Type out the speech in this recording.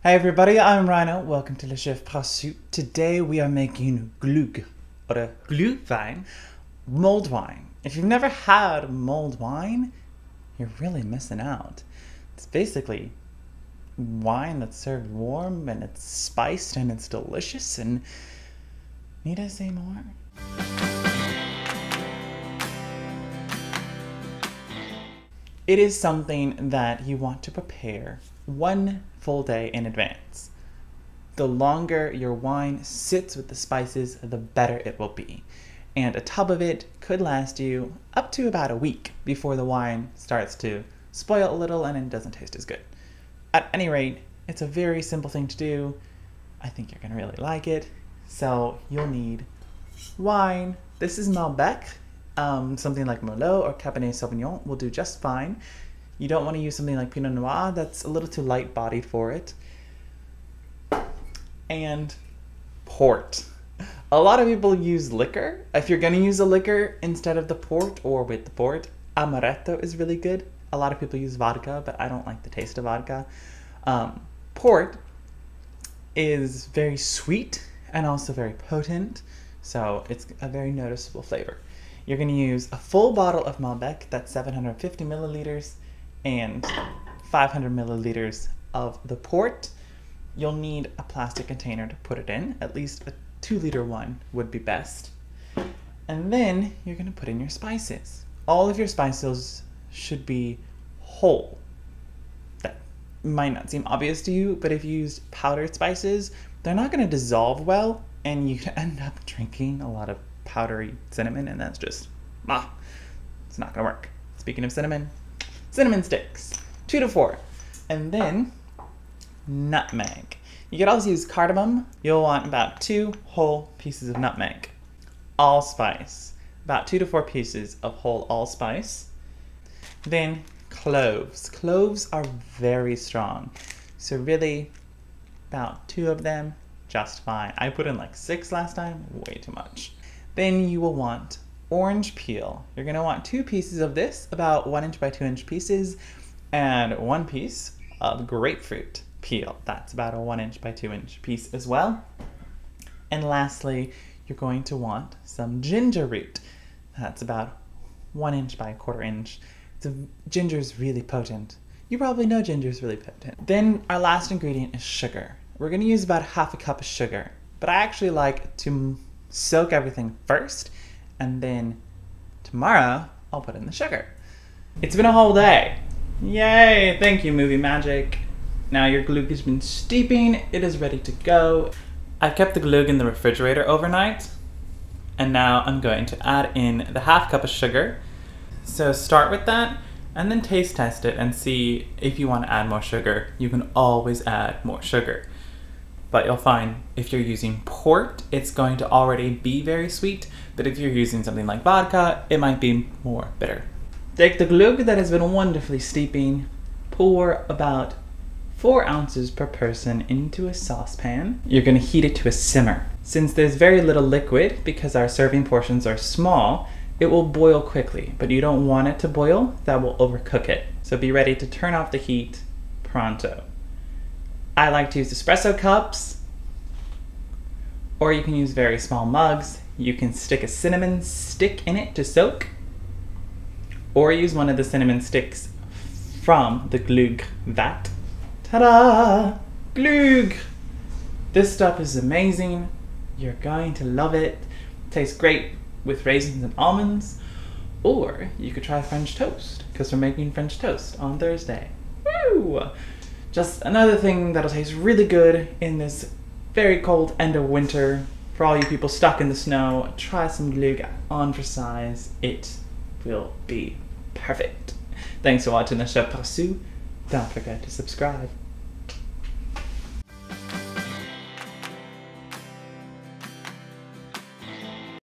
Hi everybody, I'm Rhino. Welcome to Le Chef Paresseux. Today we are making Glögg, or Glühwein, mulled wine. If you've never had mulled wine, you're really missing out. It's basically wine that's served warm and it's spiced and it's delicious and need I say more? It is something that you want to prepare one full day in advance. The longer your wine sits with the spices, the better it will be. And a tub of it could last you up to about a week before the wine starts to spoil a little and it doesn't taste as good. At any rate, it's a very simple thing to do. I think you're gonna really like it. So you'll need wine. This is Malbec. Something like Merlot or Cabernet Sauvignon will do just fine. You don't want to use something like Pinot Noir, that's a little too light-bodied for it. And port. A lot of people use liquor. If you're going to use a liquor instead of the port or with the port, amaretto is really good. A lot of people use vodka, but I don't like the taste of vodka. Port is very sweet and also very potent, so it's a very noticeable flavor. You're going to use a full bottle of Malbec, that's 750 milliliters, and 500 milliliters of the port. You'll need a plastic container to put it in. At least a 2-liter one would be best. And then you're going to put in your spices. All of your spices should be whole. That might not seem obvious to you, but if you use powdered spices, they're not going to dissolve well, and you can end up drinking a lot of powdery cinnamon, and that's just, it's not gonna work. Speaking of cinnamon sticks, 2 to 4. And then nutmeg. You could also use cardamom. You'll want about 2 whole pieces of nutmeg. Allspice, about 2 to 4 pieces of whole allspice. Then cloves. Cloves are very strong, so really about 2 of them, just fine. I put in like 6 last time, way too much. Then you will want orange peel. You're going to want 2 pieces of this, about 1 inch by 2 inch pieces, and 1 piece of grapefruit peel. That's about a 1 inch by 2 inch piece as well. And lastly, you're going to want some ginger root. That's about 1 inch by 1/4 inch. Ginger is really potent. You probably know ginger is really potent. Then our last ingredient is sugar. We're going to use about 1/2 cup of sugar, but I actually like to soak everything first, and then tomorrow I'll put in the sugar. It's been a whole day. Yay! Thank you, movie magic. Now your glögg has been steeping. It is ready to go. I've kept the glögg in the refrigerator overnight, and now I'm going to add in the 1/2 cup of sugar. So start with that, and then taste test it and see if you want to add more sugar. You can always add more sugar. But you'll find if you're using port, it's going to already be very sweet, but if you're using something like vodka, it might be more bitter. Take the glögg that has been wonderfully steeping, pour about 4 ounces per person into a saucepan. You're going to heat it to a simmer. Since there's very little liquid, because our serving portions are small, it will boil quickly, but you don't want it to boil, that will overcook it. So be ready to turn off the heat pronto. I like to use espresso cups, or you can use very small mugs. You can stick a cinnamon stick in it to soak, or use one of the cinnamon sticks from the glögg vat. Ta-da! Glögg! This stuff is amazing. You're going to love it. Tastes great with raisins and almonds, or you could try French toast, because we're making French toast on Thursday. Woo! Just another thing that'll taste really good in this very cold end of winter. For all you people stuck in the snow, try some glögg on for size. It will be perfect. Thanks for watching the Chef Paresseux. Don't forget to subscribe.